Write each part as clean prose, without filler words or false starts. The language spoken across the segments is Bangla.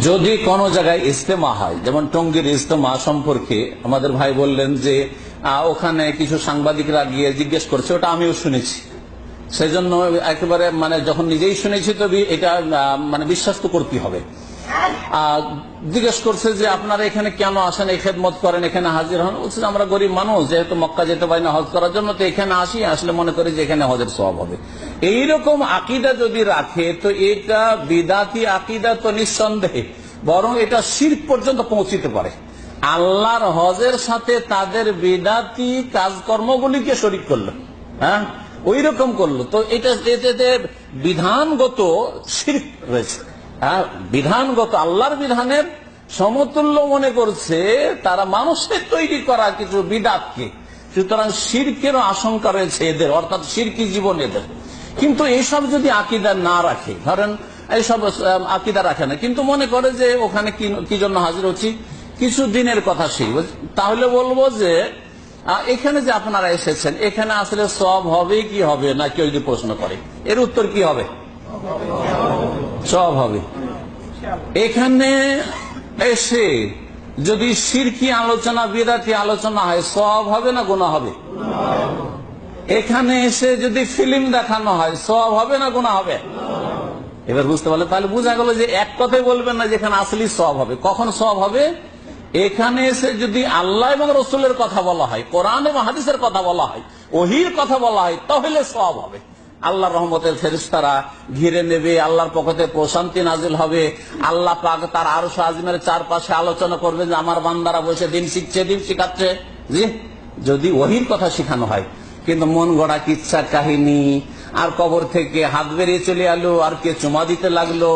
যদি কোনো জায়গায় ইজতেমা হয়, যেমন টঙ্গীর ইজতেমা সম্পর্কে আমাদের ভাই বললেন যে ওখানে কিছু সাংবাদিকরা গিয়ে জিজ্ঞেস করছে, ওটা আমিও শুনেছি, সেই জন্য একেবারে যখন নিজেই শুনেছি তো এটা বিশ্বাস তো করতে হবে। জিজ্ঞেস করছে যে আপনারা এখানে কেন আসেন, এই খেদমত করেন, এখানে হাজির হন। বলছে আমরা গরিব মানুষ, যেহেতু মক্কা যেতে পারি না হজ করার জন্য, তো এখানে আসলে মনে করি যে এখানে হজের সওয়াব হবে। এইরকম আকীদা যদি রাখে তো এটা বিদাতি আকীদা তো নিঃসন্দেহে, বরং এটা শিরক পর্যন্ত পৌঁছিতে পারে। আল্লাহর হজের সাথে তাদের বিদাতি কাজকর্মগুলিকে শরীক করলো, হ্যাঁ ওই রকম করলো, তো এটাতে বিধানগত শিরক রয়েছে। হ্যাঁ, বিধানগত আল্লাহর বিধানের সমতুল্য মনে করছে তারা মানুষের তৈরি করা কিছু বিদাতকে। সুতরাং শিরকেরও আশঙ্কা রয়েছে এদের, অর্থাৎ শিরকি জীবন এদের। কিন্তু এইসব যদি আকীদা না রাখে, ধরেন এইসব আকীদা রাখে না, কিন্তু মনে করে যে ওখানে কি জন্য হাজির হচ্ছি, কিছু দিনের কথা সেই, তাহলে বলবো যে এখানে যে আপনারা এসেছেন, এখানে আসলে সওয়াব হবে কি হবে না, কেউ যদি প্রশ্ন করে, এর উত্তর কি হবে? সওয়াব হবে। এখানে এসে যদি শিরকি আলোচনা, বিদআতি আলোচনা হয়, সওয়াব হবে না গুনাহ হবে? এখানে এসে যদি ফিল্ম দেখানো হয়, সওয়াব হবে না গুনাহ হবে? এবার বুঝতে পারলে, তাহলে বোঝা গেল যে এক কথাই বলবেন না যেখানে আসলে সওয়াব হবে। কখন সওয়াব হবে? এখানে এসে যদি আল্লাহ এবং রসুলের কথা বলা হয়, কোরআন এবং হাদিসের কথা বলা হয়, ওহীর কথা বলা হয়, তাহলে সওয়াব হবে। আল্লাহর রহমতের ফেরেশতারা ঘিরে নেবে, আল্লাহর পক্ষ থেকে প্রশান্তি নাজিল হবে, আল্লাহ পাক তার আরশ আযমের চারপাশে আলোচনা করবে যে আমার বান্দারা বসে দিন শিখছে, দিন শিখাচ্ছে। জি, যদি ওহীর কথা শিখানো হয়। কিন্তু মন গড়া কিচ্ছা কাহিনী, আর কবর থেকে হাত বেরিয়ে চলে এলো, আর কে চুমা দিতে লাগলো,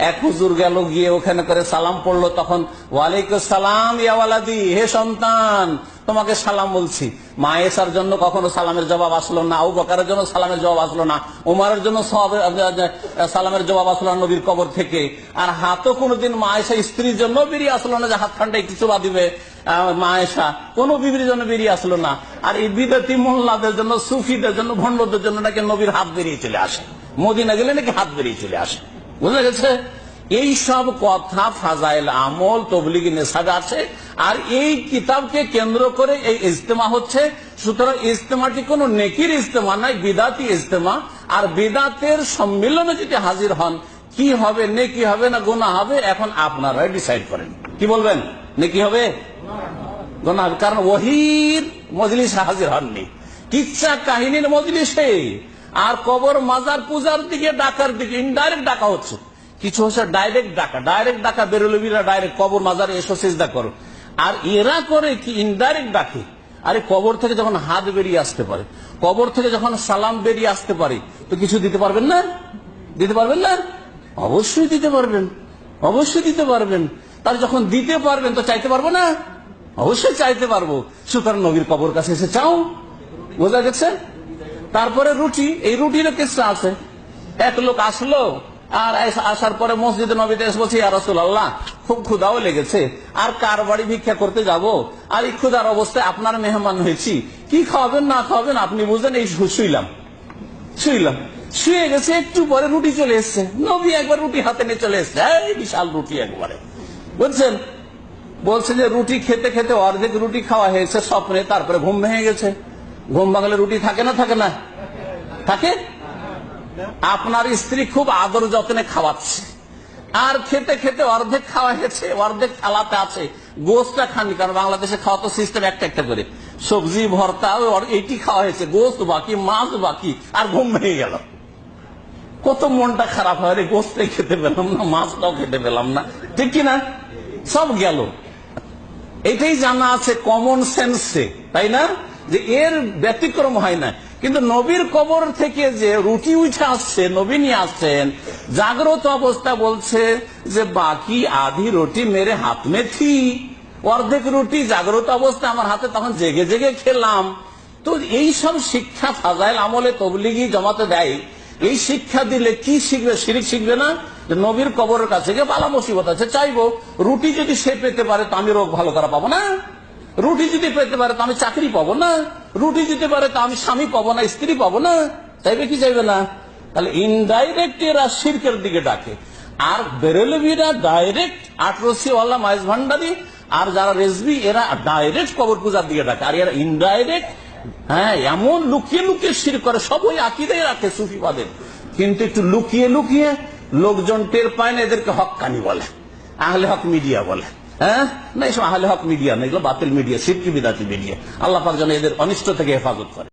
এক হুজুর গেল গিয়ে ওখানে করে সালাম পড়লো, তখন ওয়ালাইকুম সালাম ইয়া ওয়ালাদি, হে সন্তান তোমাকে সালাম বলছি। মা আয়েশার জন্য কখনো সালামের জবাব আসলো না, আবু বকরের জন্য সালামের জবাব আসলো না, উমরের জন্য সালামের জবাব আসলো না নবীর কবর থেকে। আর হাতও কোনোদিন মা আয়েশা স্ত্রীর জন্য বেরিয়ে আসলো না যে হাত খানটাই কিছু বা দিবে মা আয়েশা, কোন বিবির জন্য বেরিয়ে আসলো না। আর এই বিদেশি মোল্লাদের জন্য, সুফিদের জন্য, ভণ্ডদের জন্য নাকি নবীর হাত বেরিয়ে চলে আসে, মদিনা গেলে নাকি হাত বেরিয়ে চলে আসে। বুঝা গেছে? এই সব কথা ফাজাইল আমল তবলিগি নেশাবে আছে, আর এই কিতাবকে কেন্দ্র করে এই ইজতেমা হচ্ছে। সুতরাং ইজতেমাটি কোন নেকির ইজতেমা নয়, বিদাতি ইজতেমা। আর বিদাতের সম্মিলনে যদি হাজির হন, কি হবে, নেকি হবে না গুনাহ হবে, এখন আপনারাই ডিসাইড করেন। কি বলবেন, নেকি হবে গুনাহ হবে? কারণ ওহীর মজলিসে হাজির হননি, কিচ্ছা কাহিনীর মজলিসে। আর কবর মাজার পূজার দিকে ডাকার দিকে ইনডাইরেক্ট ডাকা হচ্ছে। কিছু হচ্ছে ডাইরেক্ট ডাকা, বেরোলবিরা ডাইরেক্ট কবর মাজারে এসো সিজদা করো। আর এরা করে কি ইনডাইরেক্ট ডাকে। আরে কবর থেকে যখন হাত বেরিয়ে আসতে পারে, কবর থেকে যখন সালাম বেরিয়ে আসতে পারে, তো কিছু দিতে পারবেন না? দিতে পারবেন না? অবশ্যই দিতে পারবেন, অবশ্যই দিতে পারবেন। তার যখন দিতে পারবেন তো চাইতে পারবো না? অবশ্যই চাইতে পারবো। সুতরাং নবীর কবর কাছে এসে চাও। বোঝা গেছে? তারপরে রুটি, এই রুটিরও কিসসা আছে। এক লোক আসলো, আর আসার পরে মসজিদে নবীতে এসে বলছি, ইয়া রাসূলুল্লাহ খুব ক্ষুধাও লেগেছে, আর কার বাড়ি ভিক্ষা করতে যাব, আর এই ক্ষুধার অবস্থায় আপনার মেহমান হয়েছি, কি খাওয়াবেন না খাওয়াবেন আপনি বুঝেন। এই শুইলাম, শুয়ে গেছে, একটু পরে রুটি চলে এসছে। নবী একবার রুটি হাতে নিয়ে চলে এসছে, এই বিশাল রুটি একবারে, বুঝছেন। বলছে যে রুটি খেতে খেতে অর্ধেক রুটি খাওয়া হয়েছে স্বপ্নে, তারপরে ঘুম ভেঙে গেছে। ঘুম ভাঙলে রুটি থাকে না থাকে না? থাকে। আপনার স্ত্রী খুব আদর যত্নে খাওয়াচ্ছে, আর খেতে খেতে অর্ধেক খাওয়া হয়েছে, অর্ধেক থালাতে আছে, গোস্তটা খাননি। কারণ বাংলাদেশে খাওয়া তো সিস্টেম একটা একটা করে, সবজি ভর্তা এইটি খাওয়া হয়েছে, গোস্ত বাকি, মাছ বাকি, আর ঘুম ভেঙে গেল। কত মনটা খারাপ হয়, রে গোস্তটাই খেতে পেলাম না, মাছটাও খেতে পেলাম না, ঠিক কিনা? সব গেল। এটাই জানা আছে কমন সেন্সে, তাই না, যে এর ব্যতিক্রম হয় না। কিন্তু নবীর কবর থেকে যে রুটি উঠে আসছে, নবী নিয়ে আসছেন জাগ্রত অবস্থা, বলছে যে বাকি আধি রুটি মেরে হাত মে থি, অর্ধেক রুটি জাগ্রত অবস্থা আমার হাতে, তখন জেগে জেগে খেলাম। তো এই সব শিক্ষা ফাজাইল আমলে তবলিগি জমাতে দেয়। এই শিক্ষা দিলে কি শিখবে? শিরিক শিখবে না? যে নবীর কবরের কাছে গিয়ে বালা মুসিবত আছে, চাইবো রুটি যদি সে পেতে পারে তো আমি রোগ ভালো করা পাবো না, রুটি যদি পেতে পারে তো আমি চাকরি পাবো না, রুটি দিতে পারে তো আমি স্বামী পাবো না, স্ত্রী পাবো না, চাইবে কি চাইবে না? তাহলে ইনডাইরেক্ট এরা শিরকের দিকে ডাকে। আর বেরেলভিরা ডাইরেক্ট আটরসিওয়ালা মাইজ ভান্ডারি আর যারা রেজবি এরা ডাইরেক্ট কবর পূজার দিকে ডাকে, আর এরা ইনডাইরেক্ট হ্যাঁ এমন লুকিয়ে লুকিয়ে শিরক করে, সব ওই আকিদাই রাখে সুফিবাদের, কিন্তু একটু লুকিয়ে লুকিয়ে লোকজন টের পায় না, এদেরকে হক্কানি বলে, আহলে হক মিডিয়া বলে। হ্যাঁ না, এসব আহলে হক মিডিয়া না, এগুলো বাতিল মিডিয়া, শিরকি বিদাতি মিডিয়া। আল্লাহ পাক যেন এদের অনিষ্ট থেকে হেফাজত করে।